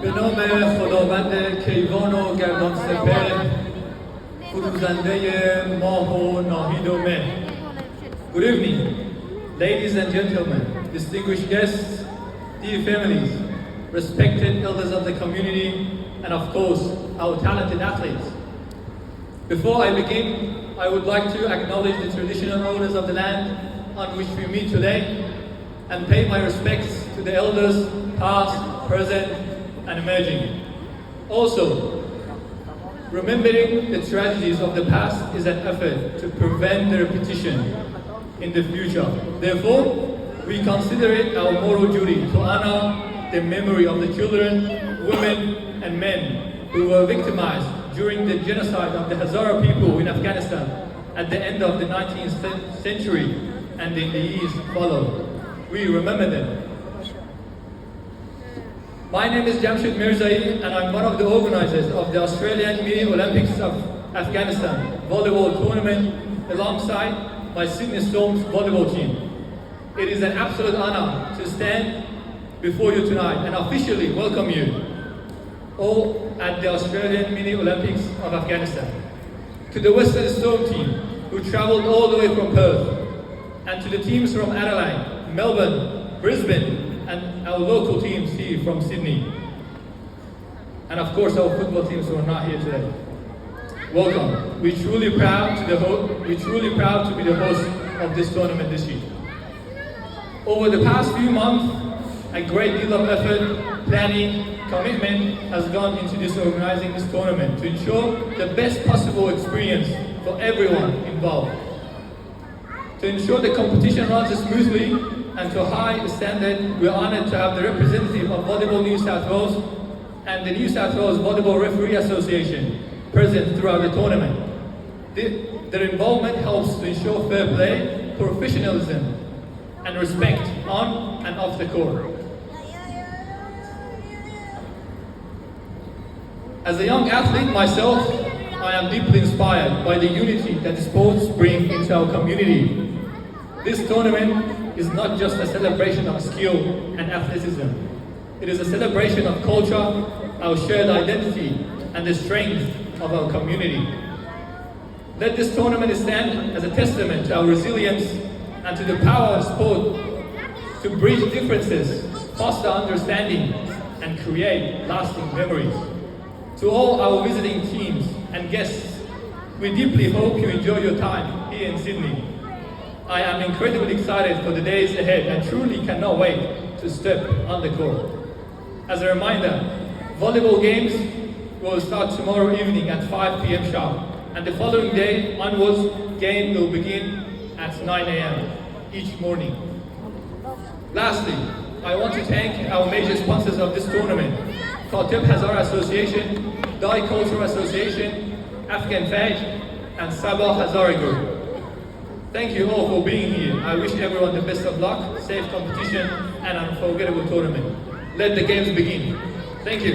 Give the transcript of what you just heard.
به نام خداوند کیوان و گردان سپر، فروزنده ماه و ناهید و مه. Good evening, ladies and gentlemen, distinguished guests, dear families, respected elders of the community, and of course, our talented athletes. Before I begin, I would like to acknowledge the traditional owners of the land on which we meet today and pay my respects to the elders past, present, and emerging. Also, remembering the tragedies of the past is an effort to prevent the repetition in the future. Therefore, we consider it our moral duty to honor the memory of the children, women, and men who were victimized during the genocide of the Hazara people in Afghanistan at the end of the 19th century and in the years followed. We remember them. My name is Jamshid Mirzai and I'm one of the organizers of the Australian Mini Olympics of Afghanistan volleyball tournament alongside my Sydney Storms volleyball team. It is an absolute honor to stand before you tonight and officially welcome you all at the Australian Mini Olympics of Afghanistan. To the Western Storm team who travelled all the way from Perth, and to the teams from Adelaide, Melbourne, Brisbane, and our local teams here from Sydney. And of course our football teams who are not here today. Welcome. We're truly proud to be the host of this tournament this year. Over the past few months, a great deal of effort, planning, commitment has gone into organizing this tournament to ensure the best possible experience for everyone involved. To ensure the competition runs smoothly and to a high standard, we're honored to have the representative of Volleyball New South Wales and the New South Wales Volleyball Referee Association present throughout the tournament. Their involvement helps to ensure fair play, professionalism, and respect on and off the court. As a young athlete myself, I am deeply inspired by the unity that sports bring into our community. This tournament is not just a celebration of skill and athleticism. It is a celebration of culture, our shared identity, and the strength of our community. Let this tournament stand as a testament to our resilience and to the power of sport to bridge differences, foster understanding, and create lasting memories. To all our visiting teams and guests, we deeply hope you enjoy your time here in Sydney. I am incredibly excited for the days ahead and truly cannot wait to step on the court. As a reminder, volleyball games will start tomorrow evening at 5 p.m. sharp, and the following day onwards, game will begin at 9 a.m. each morning. Lastly, I want to thank our major sponsors of this tournament, Khatib Hazara Association, Dai Cultural Association, Afghan Faj, and Sabah Hazara Group. Thank you all for being here. I wish everyone the best of luck, safe competition, and an unforgettable tournament. Let the games begin. Thank you.